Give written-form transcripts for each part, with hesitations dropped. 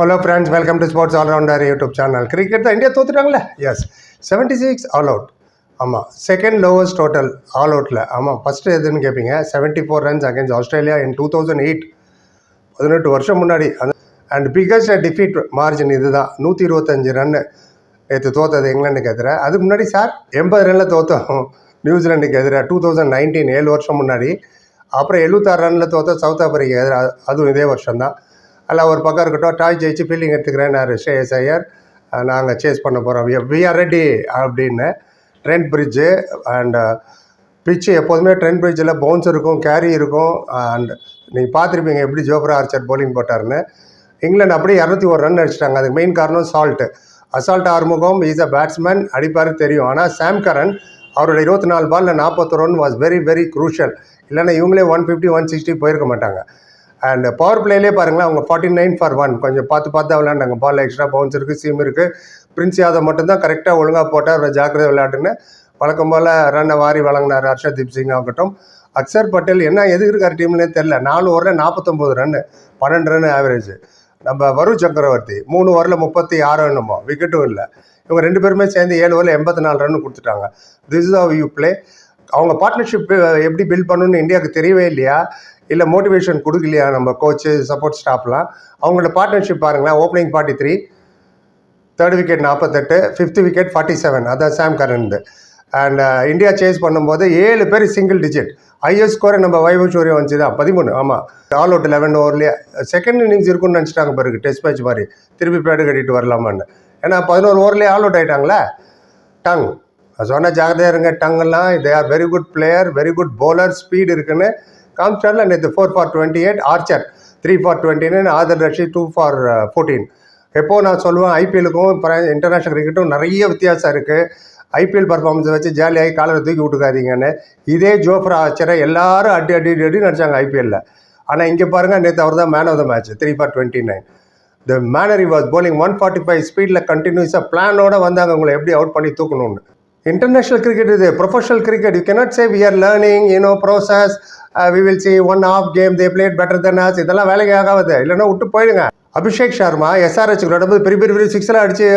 Hello friends, welcome to Sports All Rounder YouTube channel. Cricket தான் India தோத்துட்டாங்களே. Yes 76 all out. ஆமாம், second lowest total all அவுட்டில். ஆமாம், first எதுன்னு கேட்பீங்க. 74 ரன்ஸ் அகேன்ஸ்ட் ஆஸ்திரேலியா இன் 2008, 18 வருஷம் முன்னாடி. அண்ட் பிகஸ்ட் டிஃபீட் மார்ஜின் இது தான், 125 ரன்னு நேற்று தோத்தது இங்கிலாண்டுக்கு எதிராக. அதுக்கு முன்னாடி சார் 80 ரனில் தோற்றோம் நியூசிலாண்டுக்கு எதிராக 2019, 7 வருஷம் முன்னாடி. அப்புறம் 76 ரனில் தோற்ற சவுத் ஆப்பிரிக்கா எதிராக, அதுவும் இதே வருஷம்தான். எல்லாம் ஒரு பக்கம் இருக்கட்டும். டாஸ் ஜெயிச்சு ஃபீல்டிங் எடுத்துக்கிறேன் ஸ்ரேயஸ் ஐயர், நாங்கள் சேஸ் பண்ண போகிறோம், வி ஆர் ரெடி அப்படின்னு. ட்ரெண்ட் பிரிட்ஜு அண்ட் பிச்சு எப்போதுமே ட்ரெண்ட் பிரிட்ஜில் பவுன்ஸ் இருக்கும், கேரி இருக்கும். அண்ட் நீங்கள் பார்த்துருப்பீங்க எப்படி ஜோஃப்ரா ஆர்ச்சர் பவுலிங் போட்டார்னு. இங்கிலாந்து அப்படியே 201 ரன் அடிச்சிட்டாங்க. அதுக்கு மெயின் காரணம் அசால்ட் ஆறுமுகம் இஸ் அ பேட்ஸ்மேன், அடிப்பாரு தெரியும். ஆனால் சாம் கரன் அவரோட 24 பாலில் 41 run was very very crucial. இல்லைன்னா இவங்களே 150, 160 போயிருக்க மாட்டாங்க. அண்ட் பவர் பிளேலே பாருங்களேன், அவங்க 49 for 1 கொஞ்சம் பார்த்து விளையாண்டாங்க. பால் எக்ஸ்ட்ரா பவுன்ஸ் இருக்குது, சீம் இருக்குது. பிரின்ஸ் யாதவ் மட்டும்தான் கரெக்டாக ஒழுங்காக போட்டார். ஜாக்கிரதை விளையாட்டுன்னு வழக்கம் போல் ரன்னை வாரி வழங்கினார். ஹர்ஷதீப் சிங் ஆகட்டும். அக்சர் பட்டேல் என்ன எதுக்கு இருக்கார் டீம்னே தெரில. 4 ஓவரில் 49 ரன்னு, 12 ரன் ஆவரேஜ். நம்ம வருண் சக்கரவர்த்தி 3 ஓவரில் 36 ரன்னுமோ, விக்கெட்டும் இல்லை. இவங்க 2 பேருமே சேர்ந்து 7 ஓவரில் 84 ரன் கொடுத்துட்டாங்க. This is how you play. அவங்க பார்ட்னர்ஷிப் எப்படி பில்ட் பண்ணணும்னு இந்தியாவுக்கு தெரியவே இல்லையா, இல்லை மோட்டிவேஷன் கொடுக்கலையா நம்ம கோச்சு சப்போர்ட் ஸ்டாஃப்லாம்? அவங்களோட பார்ட்னர்ஷிப் பாருங்களேன். Opening 43, third wicket 48, fifth wicket 47, அதான் சாம் கரன்து. அண்ட் இந்தியா சேஸ் பண்ணும்போது 7 பேர் சிங்கிள் டிஜிட். ஹையஸ்ட் ஸ்கோரை நம்ம வைபவ் சூர்யா வந்துச்சு தான் 13. ஆமாம், ஆல் அவுட் 11 ஓவர்லேயே. செகண்ட் இன்னிங்ஸ் இருக்குன்னு நினச்சிட்டாங்க பிறகு, டெஸ்ட் மேட்ச் மாதிரி திருப்பி பேடு கட்டிட்டு வரலாமான்னு. ஏன்னா 11 ஓவர்லேயே ஆல் அவுட் ஆகிட்டாங்களே. டங் சொன்னால் ஜாகிரதையாக இருங்க. டங்கெல்லாம் they are very good player, very good bowler, speed இருக்குன்னு காமிச்சார்ல. நேற்று 4 for 28, Archer 3 for 29, Adil Rashid 2 for 14. எப்போது நான் சொல்லுவேன், ஐபிஎலுக்கும் இன்டர்நேஷ்னல் கிரிக்கெட்டும் நிறைய வித்தியாசம் இருக்குது. ஐபிஎல் பர்ஃபார்மன்ஸை வச்சு ஜாலியாகி காலரை தூக்கி விட்டுக்காதீங்கன்னு. இதே ஜோஃப்ரா ஆர்ச்சரை எல்லாரும் அடி நடிச்சாங்க ஐபிஎல்லில். ஆனால் இங்கே பாருங்கள், நேற்று அவர் தான் man of the match, 3 for 29. The manner he was bowling 145 ஸ்பீடில் கண்டினியூஸாக பிளானோடு வந்தாங்க உங்களை எப்படி அவுட் பண்ணி தூக்கணும்னு. இன்டர்நேஷ்னல் கிரிக்கெட் இது, professional cricket. You cannot say we are learning process, we will see 1/2 game they played better than us. இதெல்லாம் வேலைக்கு ஆகாது, இல்லைன்னா விட்டு போயிடுங்க. அபிஷேக் சர்மா SRH விளையாடும்போது பெரிய சிக்ஸ்லாம் அடித்து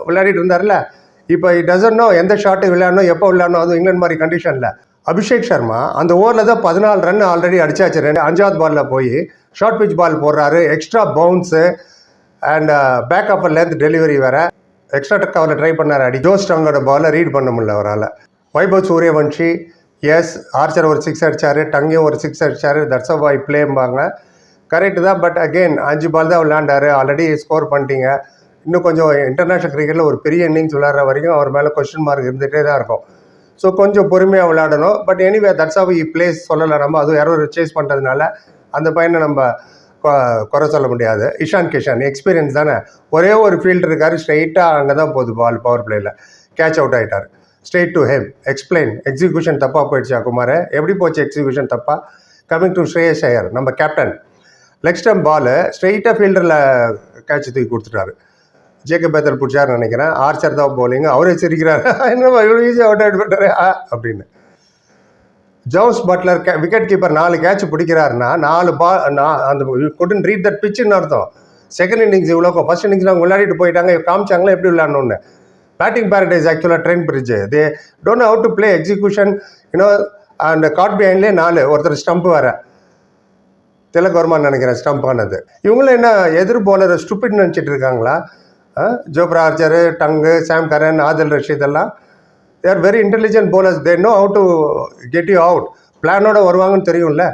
விளையாடிட்டு இருந்தார்ல. இப்போ இட் டசன்ட் நோ எந்த ஷாட்டு விளையாடணும், எப்போ விளையாடணும், அதுவும் இங்கிலாந்து மாதிரி கண்டிஷனில். அபிஷேக் சர்மா அந்த ஓவரில் தான் 14 ரன் ஆல்ரெடி அடிச்சாச்சு. 5வது பாலில் போய் ஷார்ட் பிச் பால் போடுறாரு, extra bounce and back upper length delivery வேறு. எக்ஸ்ட்ரா கவரில் ட்ரை பண்ணார் அடி. ஜோ ஸ்டங்கோட பாலை ரீட் பண்ண முடியல அவரால். வைபவ் சூரியவன்ஷி, எஸ் ஆர்ச்சர் ஒரு 6 அடித்தார், டங்கையும் ஒரு 6 அடித்தார். தட்ஸ் அ வை பிளேம்பாங்க, கரெக்டு தான். பட் அகெயின் 5 பால் தான் விளையாண்டார், ஆல்ரெடி ஸ்கோர் பண்ணிட்டீங்க. இன்னும் கொஞ்சம் இன்டர்நேஷ்னல் கிரிக்கெட்டில் ஒரு பெரிய இன்னிங்ஸ் விளையாடுற வரைக்கும் அவர் மேலே கொஸ்டின் மார்க் இருந்துகிட்டே தான் இருக்கும். ஸோ கொஞ்சம் பொறுமையாக விளையாடணும். But anyway that's how he plays சொல்லலை நம்ம. அதுவும் யாரோ சேஸ் பண்ணுறதுனால அந்த பையனை நம்ம குறை சொல்ல முடியாது. இஷான் கிஷன் எக்ஸ்பீரியன்ஸ் தானே, ஒரே ஒரு ஃபீல்டர் இருக்கார், ஸ்ட்ரைட்டாக அங்கே தான் போகுது பால். பவர் பிளேயில் கேட்ச் அவுட் ஆகிட்டார். Straight to him. Explain. Execution தப்பாக போயிடுச்சா குமார்? எப்படி போச்சு எக்ஸிக்யூஷன் தப்பாக? கமிங் டு ஸ்ரேயஸ் ஐயர், நம்ம கேப்டன். லெக் ஸ்டம்ப் பால் ஸ்ட்ரெயிட்டாக ஃபீல்டரில் கேட்ச் தூக்கி கொடுத்துட்டாரு. ஜேக்கப் பேத்தல் பிடிச்சாருன்னு நினைக்கிறேன். ஆர்ச்சர் தான் போலிங், அவரே சிரிக்கிறார், என்ன இவ்வளோ ஈஸியாக அவுட் ஆகிட்டு போட்டாரு அப்படின்னு. Jos Buttler wicket keeper 4 catch பிடிக்கிறாருன்னா 4 பால் அந்த couldn't read that pitchன்னு அர்த்தம். செகண்ட் இன்னிங்ஸ் இவ்வளோ, ஃபர்ஸ்ட் இன்னிங்ஸ் அவங்க விளையாடிட்டு போயிட்டாங்க, காமிச்சாங்களா எப்படி விளையாடணும்னு. பேட்டிங் பேரடைஸ் ஆக்சுவலாக Trent Bridge. They don't know how to play execution. அந்த காட் பிஹைண்ட்லேயே 4, ஒருத்தர் ஸ்டம்ப் வேறு, திலக் வர்மான்னு நினைக்கிறேன் ஸ்டம்ப் ஆனது. இவங்களும் என்ன எதிர் போலர் ஸ்டூபிட் நினச்சிட்டு இருக்காங்களா? ஜோஃப்ரா ஆர்ச்சர், டங்கு, சாம் கரன், ஆதில் ரஷீத் எல்லாம் they are very intelligent bowlers. They know how to get you out. பிளானோட வருவாங்கன்னு தெரியும்ல.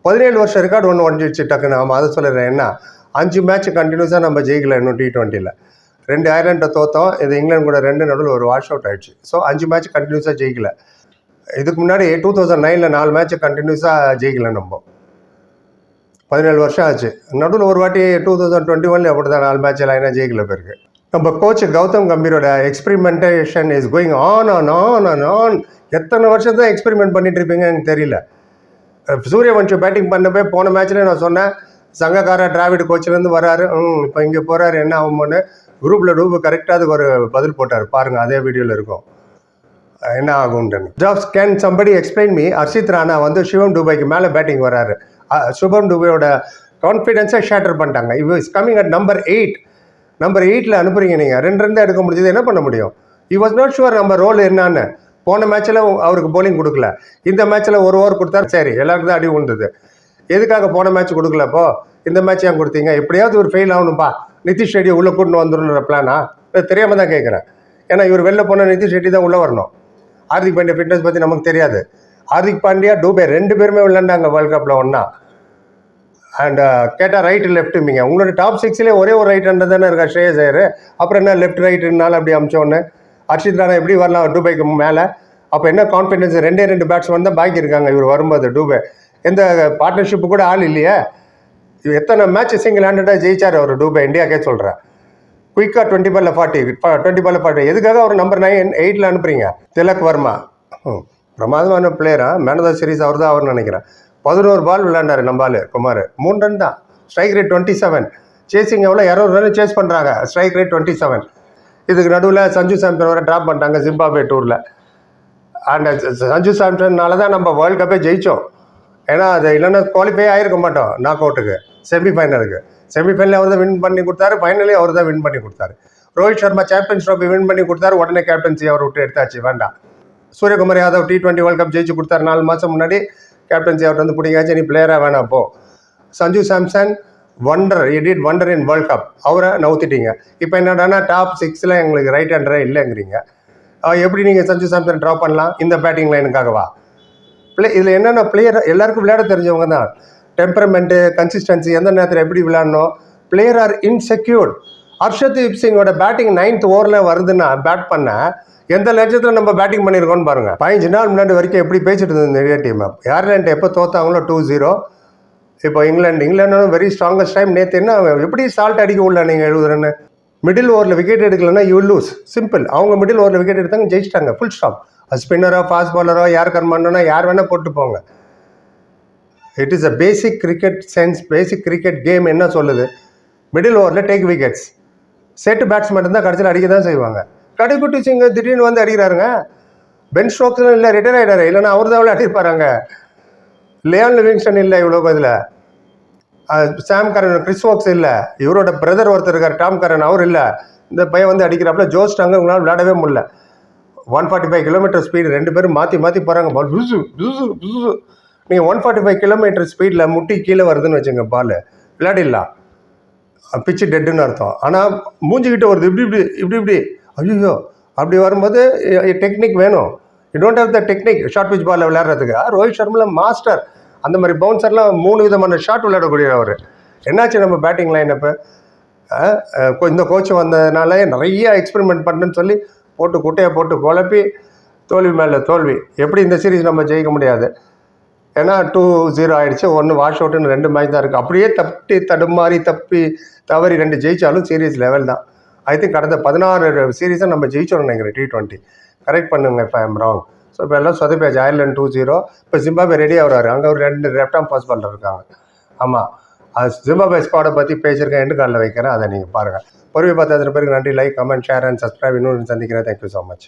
17 வருஷம் ரெக்கார்டு ஒன்று உடஞ்சிடுச்சு டக்குன்னு. ஆமாம், அதை சொல்லிடுறேன். என்ன 5 மேட்ச் கண்டினியூஸாக நம்ம ஜெயிக்கல இன்னும் T20யில். 2 ஐர்லாண்டை தோற்றோம், இது இங்கிலாந்து கூட 2 நடுவில் ஒரு வாஷ் அவுட் ஆகிடுச்சு. ஸோ 5 மேட்ச் கண்டினியூஸாக ஜெயிக்கல. இதுக்கு முன்னாடி 2009ல் 4 மேட்ச் கண்டினியூஸாக ஜெயிக்கல நம்ம. 17 வருஷம் ஆச்சு. நடுவில் ஒரு வாட்டி 2021 அப்படி தான் 4 மேட்ச் லைனாக ஜெயிக்கல பேருக்கு. நம்ம கோச் கௌதம் கம்பீரோட experimentation is going on and on and on. எத்தனை வருஷம் தான் எக்ஸ்பெரிமெண்ட் பண்ணிட்டு இருப்பீங்கன்னு எனக்கு தெரியல. சூரியவன்ஷி பேட்டிங் பண்ணவே போன மேட்ச்லேயே நான் சொன்னேன், சங்கக்கார டிராவிட் கோச்சிலேருந்து வராரு, இப்போ இங்கே போகிறாரு, என்ன ஆகும்னு குரூப்பில் கரெக்டாக அதுக்கு ஒரு பதில் போட்டார் பாருங்கள், அதே வீடியோவில் இருக்கும் என்ன ஆகும்னு. Jobs can somebody explain me. Harshit Rana Shivam துபைக்கு மேலே பேட்டிங் வராரு. சுபம் துபையோட கான்ஃபிடென்ஸாக ஷேட்டர் பண்ணிட்டாங்க. Is coming at number 8. Number 8ல் அனுப்புறீங்க நீங்கள். 2 ரன் தான் எடுக்க முடிஞ்சது, என்ன பண்ண முடியும்? he was not sure நம்ம ரோல் என்னன்னு. போன மேட்ச்சில் அவருக்கு போலிங் கொடுக்கல, இந்த மேட்ச்சில் ஒரு ஓவர் கொடுத்தாரு, சரி எல்லாருக்கும் தான் அடி விழுந்தது. எதுக்காக போன மேட்ச் கொடுக்கலப்போ இந்த மேட்ச் ஏன் கொடுத்தீங்க? எப்படியாவது ஒரு ஃபெயில் ஆகணும்ப்பா, நிதிஷ் ரெட்டி உள்ளே கூட்டின்னு வந்துடணுன்ற பிளானா? தெரியாமல் தான் கேட்குறேன். ஏன்னா இவர் வெளில போனால் நிதிஷ் ரெட்டி தான் உள்ளே வரணும். ஹார்திக் பாண்டியா ஃபிட்னஸ் பற்றி நமக்கு தெரியாது. ஹார்திக் பாண்டியா, டூபே 2 பேருமே விளையாண்டாங்க வேர்ல்டு கப்பில் ஒன்றா. அண்ட் கேட்டால் ரைட்டு லெஃப்ட்டுமிங்க. உங்களோட டாப் 6லேயே ஒரே ஒரு ரைட் ஹேண்டர் தானே இருக்கா ஸ்ரேயஸ் ஐயர். அப்புறம் என்ன லெஃப்ட் ரைட்டுனால அப்படி அமிச்சோன்னு? ஹர்ஷித் ராணா எப்படி வரலாம் டூபைக்கு மேலே? அப்போ என்ன கான்ஃபிடென்ஸ்? 2 பேட்ஸ்மேன் தான் பாக்கி இருக்காங்க இவர் வரும்போது. டூபே எந்த பார்ட்னர்ஷிப்பு கூட ஆள் இல்லையே. எத்தனை மேட்ச் சிங்கிள் ஹேண்டடாக ஜெயிச்சார் அவர் டூபே, இந்தியாக்கே சொல்கிறேன். குயிக்காக 20 பால்ல 40. எதுக்காக அவர் நம்பர் 9, 8ல் அனுப்புறீங்க? திலக் வர்மா பிரமாதமான பிளேயரா, மேன் ஆஃப் த சீரிஸ் அவர் தான் அவர் நினைக்கிறேன். 11 பால் விளையாண்டாரு நம்பால் குமார், 3 ரன் தான். Strike rate 27. சேசிங் எவ்வளோ? 200 ரன் சேஸ் பண்ணுறாங்க. Strike rate 27. இதுக்கு நடுவில் சஞ்சு சாம்சன் வர ட்ராப் பண்ணிட்டாங்க ஜிம்பாப்வே டூரில். அண்ட் சஞ்சு சாம்சன்னால தான் நம்ம வேர்ல்டு கப்பே ஜெயித்தோம். ஏன்னா அது இல்லைன்னா குவாலிஃபை ஆகிருக்க மாட்டோம் நாக் அவுட்டுக்கு, செமிஃபைனலுக்கு. செமிஃபைனலில் அவர் தான் வின் பண்ணி கொடுத்தாரு, ஃபைனலையும் அவர் தான் வின் பண்ணி கொடுத்தாரு. Rohit Sharma champions trophy win பண்ணி கொடுத்தாரு, உடனே கேப்டன்சி அவர் விட்டு எடுத்தாச்சு, வேண்டாம். Suryakumar Yadav T20 world cup ஜெயிச்சு கொடுத்தாரு 4 மாதம் முன்னாடி, கேப்டன்சி அவர்கிட்ட வந்து பிடிக்காச்சு, நீ பிளேயராக வேணாம் போ. Sanju Samson wonder in world cup, அவரை நவுத்திட்டீங்க. இப்போ என்னடானா டாப் 6ல் எங்களுக்கு ரைட் ஹேண்டரே இல்லைங்கிறீங்க. எப்படி நீங்கள் சஞ்சு சாம்சன் ட்ராப் பண்ணலாம் இந்த பேட்டிங் லைனுக்காகவா? இதில் என்னென்ன பிளேயர் எல்லாருக்கும் விளையாட தெரிஞ்சவங்க தான். டெம்பரமெண்ட்டு, கன்சிஸ்டன்சி, எந்த நேரத்தில் எப்படி விளையாடணும். Player are insecured. ஹர்ஷதீப் சிங்கோட பேட்டிங் 9th ஓவரில் வருதுன்னா பேட் பண்ண எந்த லட்சத்தில் நம்ம பேட்டிங் பண்ணியிருக்கோன்னு பாருங்கள். 15 நாள் முன்னாடி வரைக்கும் எப்படி பேசிட்டு இருந்தது இந்த இந்தியா டீம். ஏர்லாண்ட் எப்போ தோத்தாங்களோ 2-0. இப்போ இங்கிலாந்து வெரி ஸ்ட்ராங்கஸ்ட் டைம். நேற்று என்ன எப்படி சால்ட் அடிக்க உள்ள நீங்கள் 70 ரன். மிடில் ஓவரில் விக்கெட் எடுக்கலன்னா யூ லூஸ், சிம்பிள். அவங்க மிடில் ஓவரில் விக்கெட் எடுத்தாங்க, ஜெயிச்சிட்டாங்க, ஃபுல் ஸ்டாப். ஸ்பின்னரோ ஃபாஸ்ட் பாலரோ யார் கர்மானோ யார் வேணால் போட்டு போங்க. It is a basic cricket sense, basic cricket game என்ன சொல்லுது? மிடில் ஓவரில் டேக் விக்கெட்ஸ். செட்டு பேட்ஸ்மேன் தான் கடைசியில் அடிக்க தான் செய்வாங்க. கடைக்குட்டி சிங்க திடீர்னு வந்து அடிக்கிறாருங்க. பென் ஸ்டோக்ஸ் இல்லை, ரிட்டையர் ஆகிடாரு, இல்லைன்னா அவர் தான் அடிப்பாராங்க. லியான் லிவிங்ஸ்டன் இல்லை இவ்வளோ இதில். சாம் கரன், கிறிஸ் வோக்ஸ் இல்லை, இவரோட பிரதர் ஒருத்தர் இருக்கார் டாம் கரன், அவர் இல்லை. இந்த பையன் வந்து அடிக்கிறாப்புல ஜோஸ்டாங்க, உங்களால் விளையாடவே முடியல. 145 கிலோமீட்டர் ஸ்பீடு, 2 பேரும் மாற்றி மாற்றி போகிறாங்க. பால் புசு புசு புசு. நீங்கள் 145 கிலோமீட்டர் ஸ்பீடில் முட்டி கீழே வருதுன்னு வச்சுங்க, பால் விளையாடிடலாம், பிச்சு டெட்டுன்னு அர்த்தம். ஆனால் மூஞ்சிக்கிட்ட வருது இப்படி இப்படி இப்படி இப்படி, ஐயோ அப்படி வரும்போது டெக்னிக் வேணும். You don't have the technique short pitch பாலில் விளையாடுறதுக்கு. ரோஹித் சர்மா மாஸ்டர். அந்த மாதிரி பவுன்சர்லாம் 3 விதமான ஷாட் விளையாடக்கூடிய அவர். என்னாச்சு நம்ம பேட்டிங் லைன்? இப்போ இந்த கோச் வந்ததுனால நிறைய எக்ஸ்பெரிமெண்ட் பண்ணுன்னு சொல்லி போட்டு குட்டையை போட்டு குழப்பி தோல்வி மேலே தோல்வி. எப்படி இந்த சீரீஸ் நம்ம ஜெயிக்க முடியாது? ஏன்னா 2-0 ஆகிடுச்சு, 1 வாஷ் அவுட்டுன்னு 2 மேட்ச் தான் இருக்குது. அப்படியே தடுமாறி தவறி 2 ஜெயித்தாலும் சீரீஸ் லெவல் தான். ஐ திங்க் கடந்த 16 சீரீஸை நம்ம ஜெயிச்சோம்னு நினைக்கிறேன் T20. கரெக்ட் பண்ணுங்க if I am wrong. So இப்போ எல்லாம் சொதப்பியாச்சு. அயர்லாந்து 2-0. இப்போ ஜிம்பாப்வே ரெடி ஆகிறாரு. அங்கே ஒரு 2 லெஃப்ட் ஆர்ம் ஃபாஸ்ட் பாலர் இருக்காங்க. ஆமாம், ஜிம்பாப்வே ஸ்குவாடை பற்றி பேசியிருக்கேன், எண்டு காலில் வைக்கிறேன், அதை நீங்கள் பாருங்கள். பொறுமை பார்த்து பேருக்கு நன்றி. Like, comment, share and subscribe. இன்னொன்று சந்திக்கிறேன். Thank you so much.